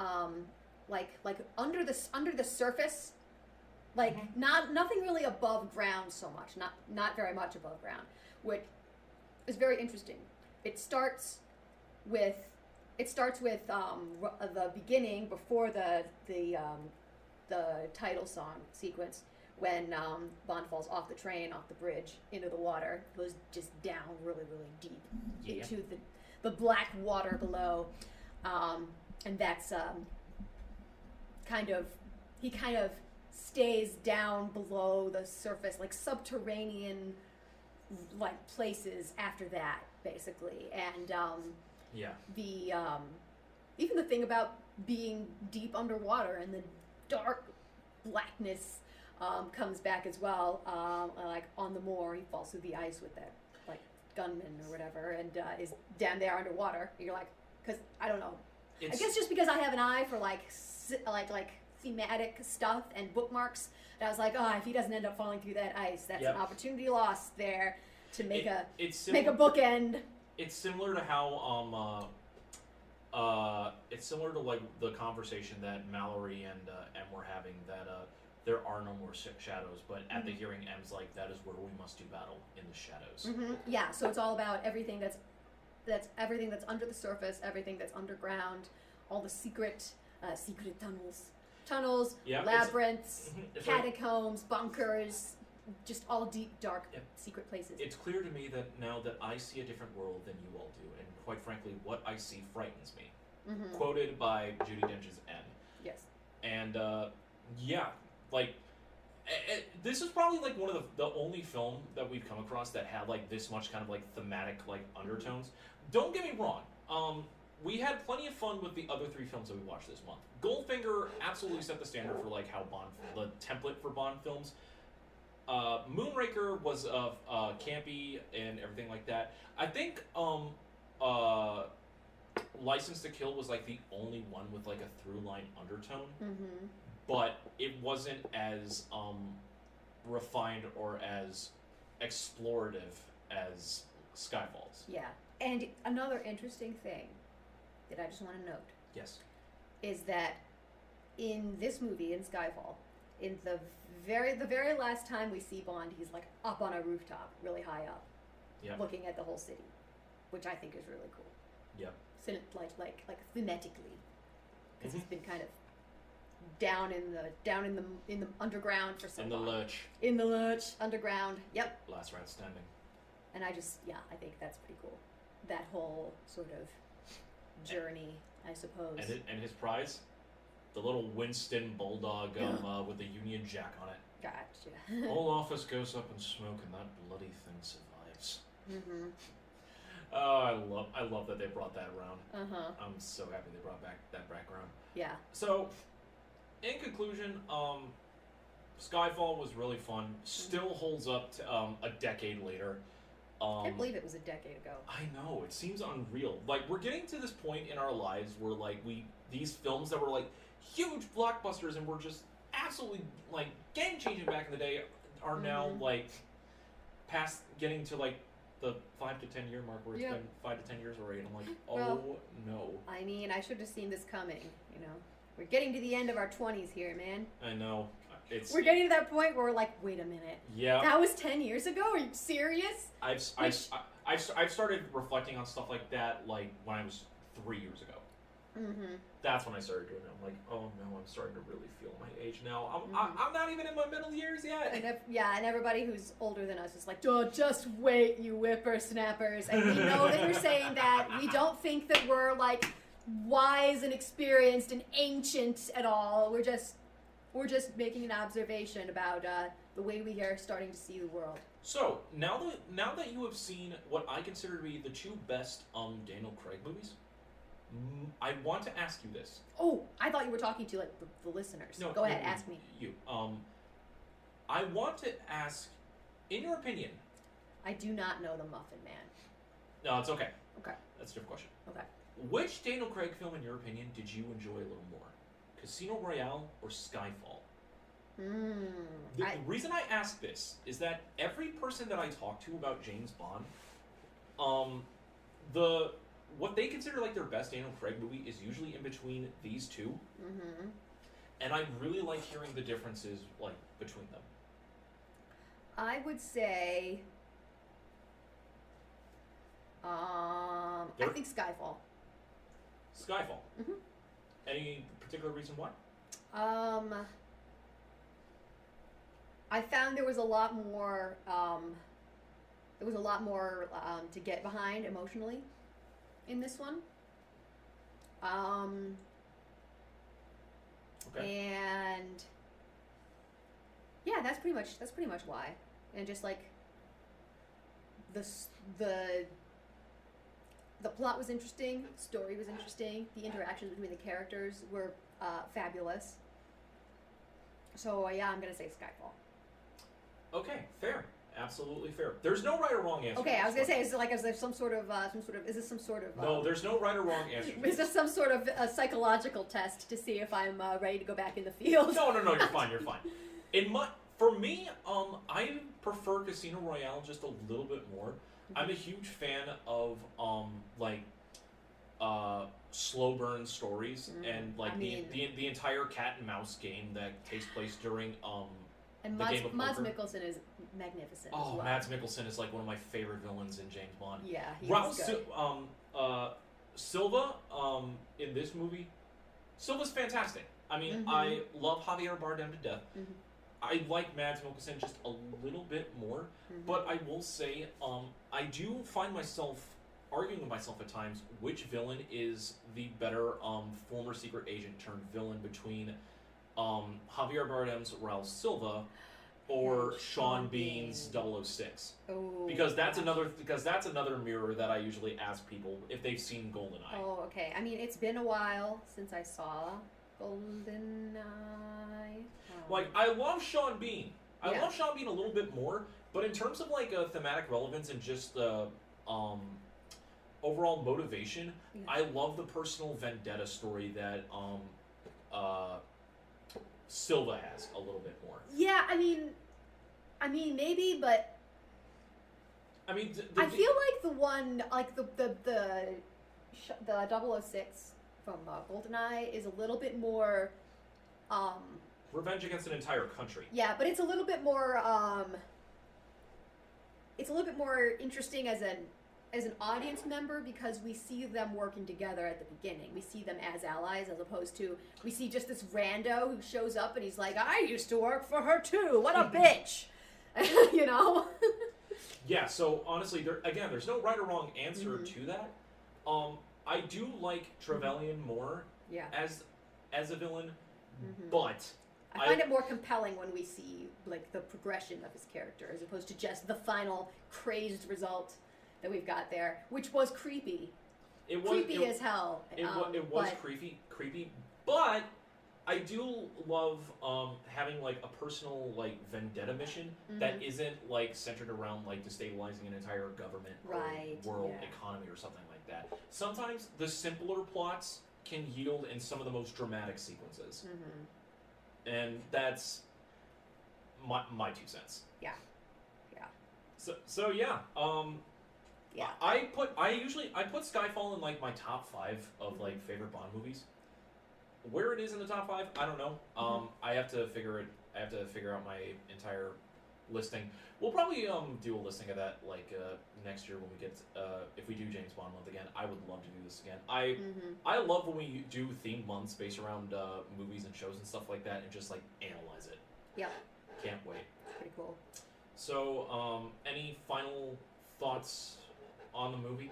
under the surface. Nothing really above ground so much, not very much above ground, which is very interesting. It starts with the beginning before the title song sequence when Bond falls off the train, off the bridge into the water, goes just down really deep into the black water below, and that's he kind of stays down below the surface, subterranean places after that, basically. And even the thing about being deep underwater and the dark blackness comes back as well. On the moor, he falls through the ice with that gunman or whatever, and is down there underwater. And you're because I don't know. I guess just because I have an eye for thematic stuff and bookmarks, and I was if he doesn't end up falling through that ice, that's an opportunity lost there. to make it's make a bookend. It's similar to how it's similar to like the conversation that Mallory and Em were having that there are no more shadows, but at the hearing, M's like, that is where we must do battle, in the shadows. Yeah, so it's all about everything that's everything that's under the surface, everything that's underground, all the secret tunnels, labyrinths, catacombs, bunkers, just all deep, dark, secret places. It's clear to me that now that I see a different world than you all do, and quite frankly, what I see frightens me. Quoted by Judi Dench's N. Yes. And like, this is probably like one of the only film that we've come across that had like this much kind of like thematic like undertones. Don't get me wrong. We had plenty of fun with the other 3 films that we watched this month. Goldfinger absolutely set the standard for like how the template for Bond films. Moonraker was campy and everything like that. I think License to Kill was like the only one with like a through line undertone, but it wasn't as refined or as explorative as Skyfall's. Yeah, and another interesting thing that I just want to note. Yes. Is that in this movie, in Skyfall, in the very last time we see Bond, he's like up on a rooftop, really high up, looking at the whole city, which I think is really cool. Yep. So like thematically, because he's been kind of down in the underground for so long. In the lurch, underground. Yep. Last rat standing. And I think that's pretty cool. That whole sort of journey, I suppose. And his prize, the little Winston bulldog with the Union Jack on it. Gotcha. Whole office goes up in smoke, and that bloody thing survives. Oh, I love that they brought that around. I'm so happy they brought back that background. Yeah. So, in conclusion, Skyfall was really fun. Still holds up to a decade later. I can't believe it was a decade ago. I know, it seems unreal. Like, we're getting to this point in our lives where like these films that were like huge blockbusters and were just absolutely like game changing back in the day are now like past getting to like the 5 to 10 year mark where it's been 5 to 10 years already, and I'm like, oh no. I mean, I should have seen this coming, you know. We're getting to the end of our 20s here, man. I know. We're getting to that point where we're like, wait a minute. Yeah. That was 10 years ago? Are you serious? I've started reflecting on stuff like that like when I was 3 years ago. That's when I started doing it. I'm like, oh no, I'm starting to really feel my age now. I'm not even in my middle years yet. And everybody who's older than us is like, oh, just wait, you whippersnappers. And we know that you're saying that. We don't think that we're like wise and experienced and ancient at all. We're just making an observation about the way we are starting to see the world. So now that you have seen what I consider to be the 2 best Daniel Craig movies, I want to ask you this. Oh, I thought you were talking to like the listeners. No, go ahead, ask me. You. I want to ask, in your opinion. I do not know the Muffin Man. No, it's okay. Okay. That's a different question. Okay. Which Daniel Craig film, in your opinion, did you enjoy a little more? Casino Royale or Skyfall? The reason I ask this is that every person that I talk to about James Bond, what they consider like their best Daniel Craig movie is usually in between these 2. And I really like hearing the differences like between them. I would say I think Skyfall. Skyfall. Any particular reason why? I found there was a lot more to get behind emotionally in this one. Okay. And yeah, that's pretty much why. And just like the plot was interesting, the story was interesting, the interactions between the characters were fabulous. So yeah, I'm gonna say Skyfall. Okay, fair. Absolutely fair. There's no right or wrong answer. Okay, I was gonna say, is there some sort of is this some sort of no, there's no right or wrong answer. Is this some sort of a psychological test to see if I'm ready to go back in the field? No, you're fine. For me, I prefer Casino Royale just a little bit more. I'm a huge fan of like slow burn stories and like the entire cat and mouse game that takes place during and the game of Mads poker. Mikkelsen is magnificent as Oh, well. Mads Mikkelsen is like one of my favorite villains in James Bond. Yeah, he's Raul good. Silva in this movie, Silva's fantastic. I mean, I love Javier Bardem to death. I like Mads Mikkelsen just a little bit more, but I will say, I do find myself arguing with myself at times which villain is the better former secret agent turned villain between Javier Bardem's Raul Silva or Sean Bean's 006. Oh, because that's another mirror that I usually ask people if they've seen GoldenEye. Oh, okay. I mean, it's been a while since I saw GoldenEye. Like, I love Sean Bean. I love Sean Bean a little bit more, but in terms of like thematic relevance and just overall motivation, I love the personal vendetta story that Silva has a little bit more. Yeah, I mean maybe, but I mean, I feel like the one, like the 006 from GoldenEye is a little bit more. Revenge against an entire country. Yeah, but it's a little bit more. It's a little bit more interesting as an audience member because we see them working together at the beginning. We see them as allies as opposed to we see just this rando who shows up and he's like, I used to work for her too. What a bitch. You know? Yeah, so honestly, there's no right or wrong answer to that. I do like Trevelyan more as a villain, but I find it more compelling when we see like the progression of his character as opposed to just the final crazed result that we've got there, which was creepy. Creepy as hell. It was creepy, but I do love having like a personal like vendetta mission that isn't like centered around like destabilizing an entire government or world economy or something like that. Sometimes the simpler plots can yield in some of the most dramatic sequences, and that's my 2 cents. Yeah. So yeah. Yeah. I put Skyfall in like my top 5 of like favorite Bond movies. Where it is in the top 5, I don't know. I have to figure out my entire listing. We'll probably do a listing of that like next year when we get if we do James Bond month again. I would love to do this again. I love when we do themed months based around movies and shows and stuff like that and just like analyze it. Yep. Can't wait. Pretty cool. So, any final thoughts on the movie?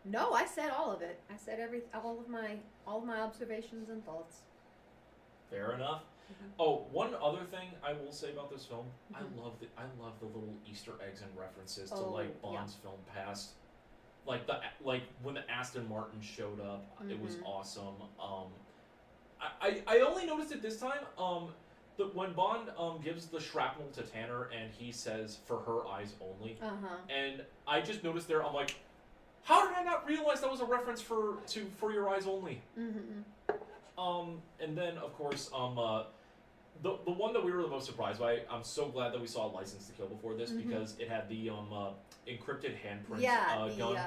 No, I said all of it. I said all of my observations and thoughts. Fair enough. Oh, one other thing I will say about this film, I love the little Easter eggs and references to like Bond's film past. Like when the Aston Martin showed up, it was awesome. I only noticed it this time. When Bond gives the shrapnel to Tanner and he says "for her eyes only," and I just noticed there, I'm like, how did I not realize that was a reference for your eyes only? And then of course the one that we were the most surprised by. I'm so glad that we saw License to Kill before this because it had the encrypted handprint gun.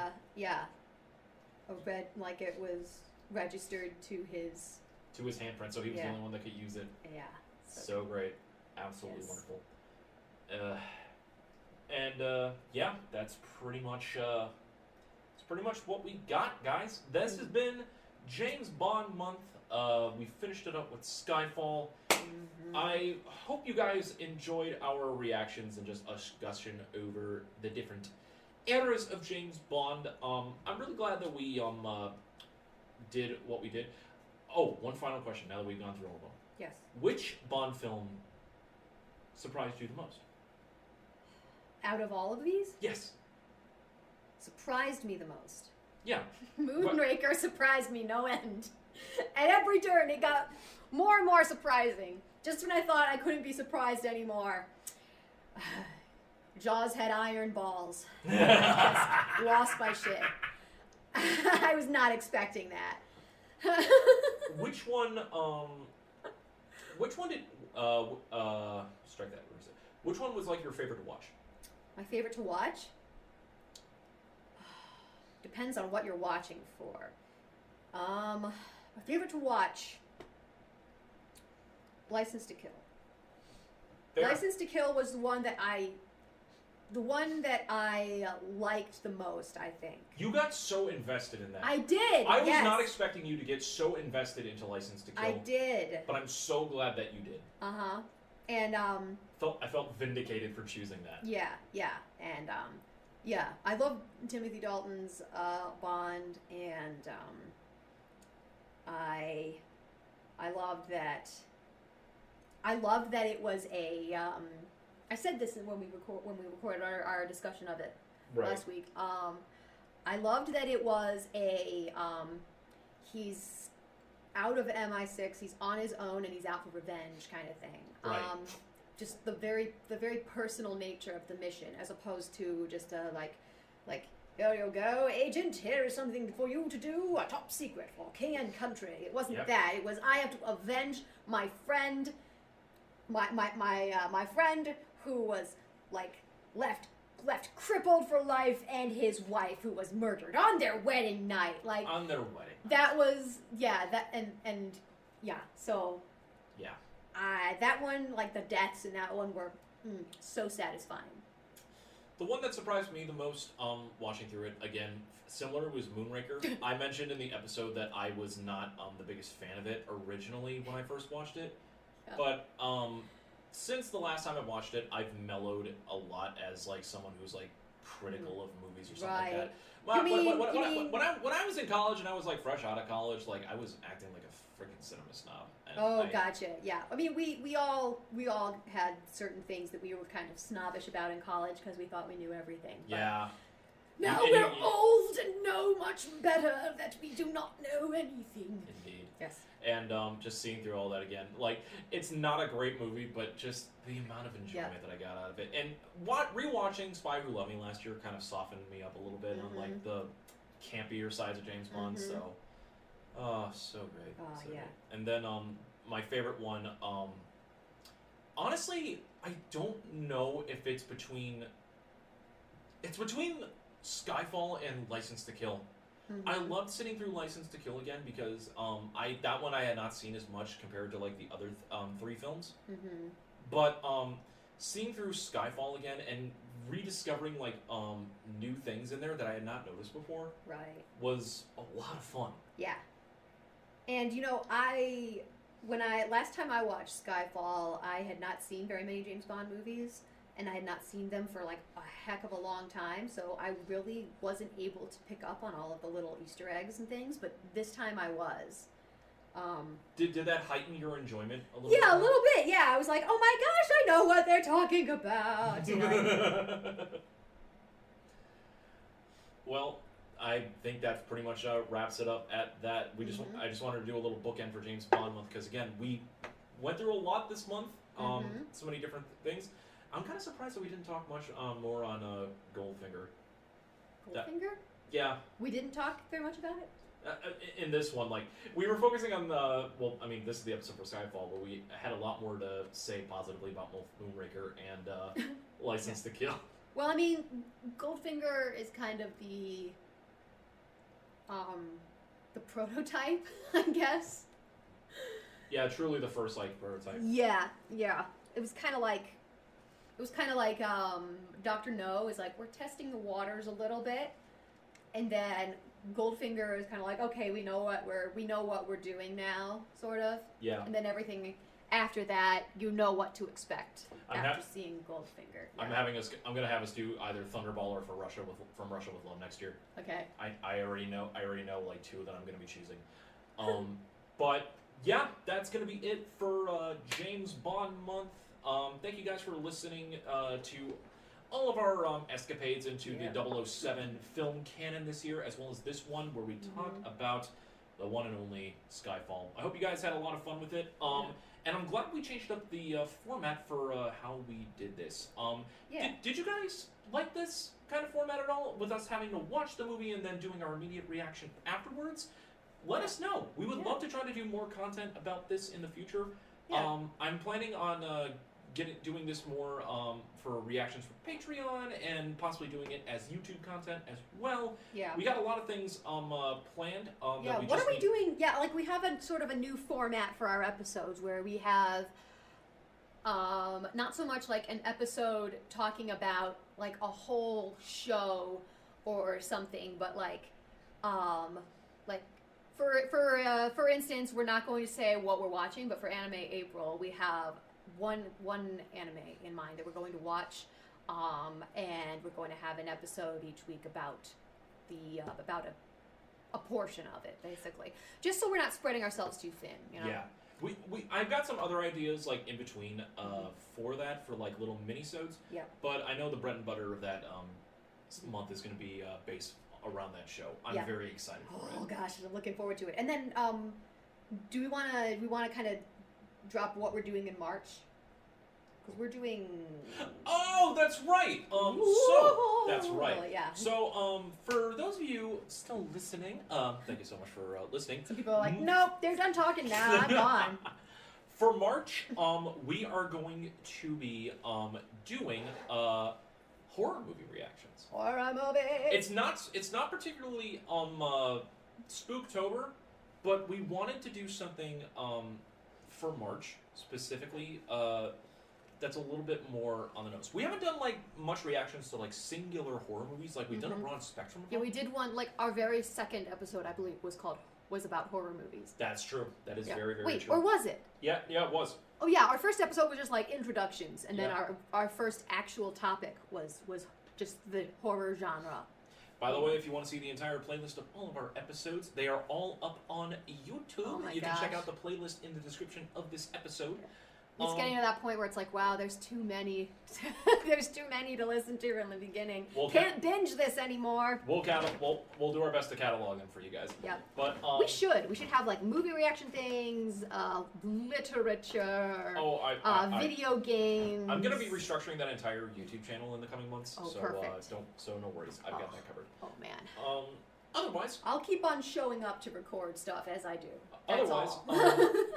Read like it was registered to his handprint, so he was the only one that could use it. Yeah. So great. Absolutely wonderful. That's pretty much what we got, guys. This has been James Bond month. We finished it up with Skyfall. I hope you guys enjoyed our reactions and just a discussion over the different eras of James Bond. I'm really glad that we did what we did. Oh, one final question now that we've gone through all of them. Yes. Which Bond film surprised you the most? Out of all of these? Yes. Surprised me the most. Yeah. Moonraker surprised me no end. At every turn, it got more and more surprising. Just when I thought I couldn't be surprised anymore. Jaws had iron balls. I just lost my shit. I was not expecting that. Which one did Strike that. Where is it? Which one was like your favorite to watch? My favorite to watch? Depends on what you're watching for. My favorite to watch, License to Kill. Fair. License to Kill was the one that I liked the most, I think. You got so invested in that. I did. I was not expecting you to get so invested into License to Kill. I did. But I'm so glad that you did. Uh-huh. And I felt vindicated for choosing that. Yeah, and yeah, I love Timothy Dalton's Bond, and I loved that. I loved that it was a. I said this when we recorded our discussion of it last week. I loved that it was a. He's out of MI6. He's on his own, and he's out for revenge, kind of thing. Right. Just the very personal nature of the mission, as opposed to just a like, go you go, agent. Here is something for you to do, a top secret for king and country. It wasn't that. It was I have to avenge my friend, my friend who was like left crippled for life, and his wife who was murdered on their wedding night. Like on their wedding. That was so. Yeah. That one, like the deaths in that one were so satisfying. The one that surprised me the most, watching through it, again, similar, was Moonraker. I mentioned in the episode that I was not the biggest fan of it originally when I first watched it. Yeah. But since the last time I watched it, I've mellowed a lot as like someone who's like critical of movies or something like that. When I was in college and I was like fresh out of college, like I was acting like a freaking cinema snob. Gotcha. Yeah. I mean, we all had certain things that we were kind of snobbish about in college because we thought we knew everything. Yeah. Now we're old and know much better that we do not know anything. Indeed. Yes. And just seeing through all that again, like, it's not a great movie, but just the amount of enjoyment that I got out of it. And rewatching Spy Who Loved Me last year kind of softened me up a little bit on like the campier sides of James Bond. So, so great. So great. And then my favorite one, honestly, I don't know if it's between Skyfall and License to Kill. I loved sitting through License to Kill again because that one I had not seen as much compared to like the other three films. But seeing through Skyfall again and rediscovering like new things in there that I had not noticed before, was a lot of fun. Yeah. And you know, last time I watched Skyfall, I had not seen very many James Bond movies. And I had not seen them for like a heck of a long time, so I really wasn't able to pick up on all of the little Easter eggs and things, but this time I was. Did that heighten your enjoyment a little bit? Yeah, a little bit, yeah. I was like, oh my gosh, I know what they're talking about. You know? Well, I think that pretty much wraps it up at that. I just wanted to do a little bookend for James Bond month, because again, we went through a lot this month, so many different things. I'm kind of surprised that we didn't talk much more on Goldfinger. Goldfinger? Yeah. We didn't talk very much about it? In this one, like, we were focusing on this is the episode for Skyfall, where we had a lot more to say positively about both Moonraker and License to Kill. Well, I mean, Goldfinger is kind of the prototype, I guess. Yeah, truly the first, like, prototype. Yeah. It was kind of like Dr. No is like, we're testing the waters a little bit, and then Goldfinger is kind of like, okay, we know what we're doing now, sort of. Yeah. And then everything after that, you know what to expect after seeing Goldfinger. Yeah. I'm gonna have us do either Thunderball or From Russia with Love next year. Okay. I already know like two that I'm gonna be choosing. But yeah, that's gonna be it for James Bond month. Thank you guys for listening to all of our escapades into the 007 film canon this year, as well as this one where we talk about the one and only Skyfall. I hope you guys had a lot of fun with it. And I'm glad we changed up the format for how we did this. Did you guys like this kind of format at all, with us having to watch the movie and then doing our immediate reaction afterwards? Let us know. We would love to try to do more content about this in the future. Yeah. I'm planning on doing this more for reactions for Patreon and possibly doing it as YouTube content as well. Yeah. We got a lot of things planned. Yeah. That we What just are we need... doing? Yeah, like we have a sort of a new format for our episodes where we have not so much like an episode talking about like a whole show or something, but like for instance, we're not going to say what we're watching, but for Anime April, we have one anime in mind that we're going to watch, and we're going to have an episode each week about about a portion of it, basically, just so we're not spreading ourselves too thin. You know? Yeah. I've got some other ideas like in between for that, for like little minisodes. Yeah. But I know the bread and butter of that month is going to be based around that show. I'm very excited for it. Oh gosh, I'm looking forward to it. And then, do we want to kind of drop what we're doing in March? Because we're doing. Oh, that's right. So that's right. Yeah. So, for those of you still listening, thank you so much for listening. Some people are like, nope, they're done talking now. I'm gone. For March, we are going to be doing horror movie reactions. Horror movies. It's not particularly Spooktober, but we wanted to do something for March specifically that's a little bit more on the nose. We haven't done like much reactions to like singular horror movies. Like we've done a broad spectrum of Yeah, them. we did one, like our very second episode, I believe, was about horror movies. That's true. That is very, very Wait, true. or was it? Yeah, it was. Oh yeah, our first episode was just like introductions, and then Yeah. our first actual topic was just the horror genre. By the way, if you want to see the entire playlist of all of our episodes, they are all up on YouTube. Oh my You can check gosh. out the playlist in the description of this episode. It's getting to that point where it's like, wow, there's too many. There's too many to listen to in the beginning. Can't binge this anymore. We'll do our best to catalog them for you guys. Yep. But We should have like movie reaction things, literature, video games. I'm gonna be restructuring that entire YouTube channel in the coming months. Oh, so perfect. no worries. I've got that covered. Oh man. Otherwise, I'll keep on showing up to record stuff as I do. That's all.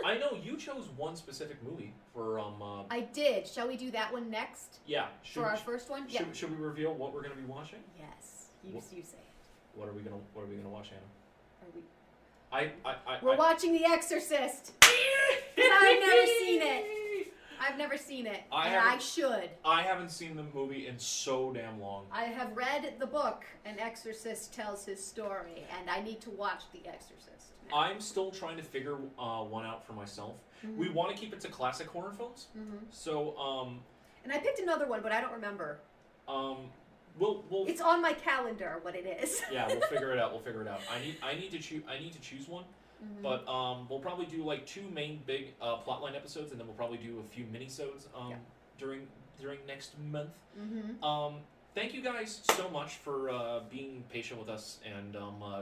I know you chose one specific movie for I did. Shall we do that one next? Yeah. For our first one? Yeah. Should we reveal what we're gonna be watching? Yes. You say it. What are we gonna watch, Hannah? Are we? We're watching The Exorcist. Because I've never seen it. I've never seen it. I should. I haven't seen the movie in so damn long. I have read the book, An Exorcist Tells His Story, and I need to watch The Exorcist now. I'm still trying to figure one out for myself. We want to keep it to classic horror films. So, and I picked another one, but I don't remember. We'll It's on my calendar what it is. Yeah, we'll figure it out. I need to choose one. But we'll probably do like 2 main big plotline episodes, and then we'll probably do a few minisodes during next month. Thank you guys so much for being patient with us and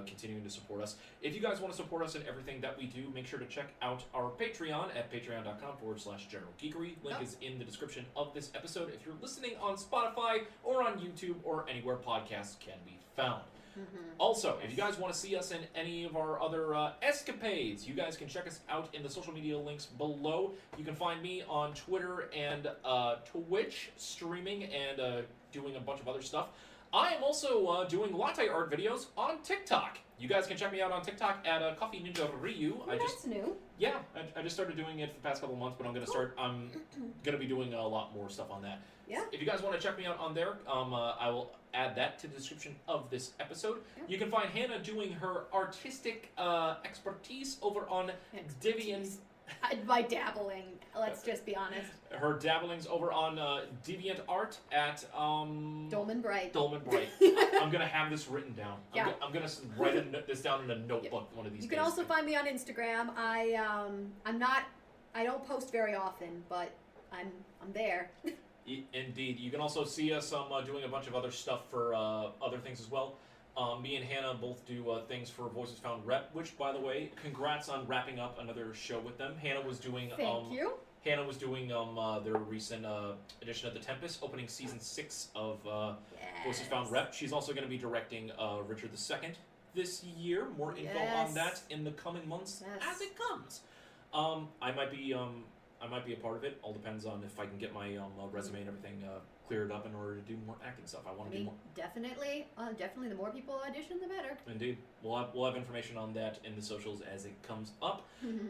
continuing to support us. If you guys want to support us in everything that we do, make sure to check out our Patreon at patreon.com/General Geekery. Link is in the description of this episode if you're listening on Spotify or on YouTube or anywhere podcasts can be found. Also, if you guys want to see us in any of our other escapades, you guys can check us out in the social media links below. You can find me on Twitter and Twitch, streaming and doing a bunch of other stuff. I am also doing latte art videos on TikTok. You guys can check me out on TikTok at Coffee Ninja Ryu. That's new. Yeah, I just started doing it for the past couple of months, but I'm gonna be doing a lot more stuff on that. Yeah. If you guys want to check me out on there, I will add that to the description of this episode. Yeah. You can find Hannah doing her artistic expertise over on Deviant. By dabbling, let's just be honest. Her dabblings over on Deviant Art at Dolman Bright. Dolman Bright. I'm gonna have this written down. Yeah. I'm gonna write this down in a notebook one of these days. You can also find me on Instagram. I don't post very often, but I'm there. Indeed. You can also see us doing a bunch of other stuff for other things as well. Me and Hannah both do things for Voices Found Rep, which, by the way, congrats on wrapping up another show with them. Hannah was doing... Thank you. Hannah was doing their recent edition of The Tempest, opening season 6 of Voices Found Rep. She's also going to be directing Richard II this year. More info on that in the coming months as it comes. I might be I might be a part of it. All depends on if I can get my resume and everything cleared up in order to do more acting stuff. I want to do more. Definitely, the more people audition, the better. Indeed. We'll have information on that in the socials as it comes up.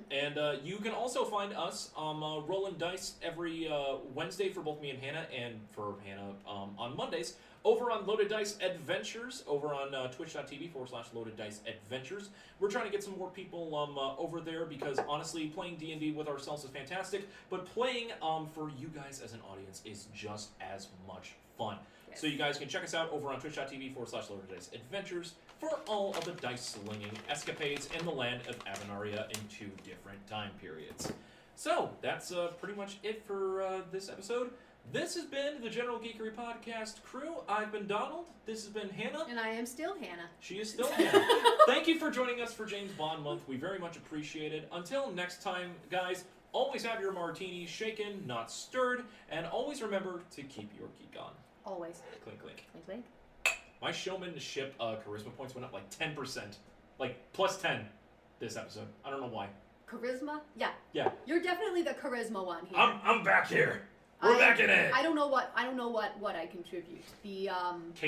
And you can also find us rolling dice every Wednesday for both me and Hannah, and for Hannah on Mondays over on Loaded Dice Adventures, over on twitch.tv/Loaded Dice Adventures. We're trying to get some more people over there because, honestly, playing D&D with ourselves is fantastic, but playing for you guys as an audience is just as much fun. Yes. So you guys can check us out over on twitch.tv/Loaded Dice Adventures for all of the dice slinging escapades in the land of Avenaria in 2 different time periods. So, that's pretty much it for this episode. This has been the General Geekery Podcast crew. I've been Donald. This has been Hannah. And I am still Hannah. She is still Hannah. Thank you for joining us for James Bond Month. We very much appreciate it. Until next time, guys, always have your martini shaken, not stirred, and always remember to keep your geek on. Always. Clink, clink. Clink, clink. My showmanship charisma points went up like 10%. Like, plus 10 this episode. I don't know why. Charisma? Yeah. Yeah. You're definitely the charisma one here. I'm back here. We're back in it. I don't know what I contribute. The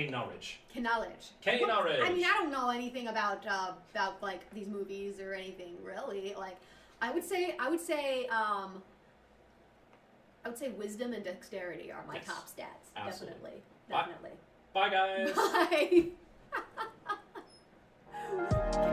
Knowledge. Knowledge. Knowledge. I mean, I don't know anything about like these movies or anything really. Like, I would say wisdom and dexterity are my top stats. Absolutely. Definitely. Bye, guys. Bye.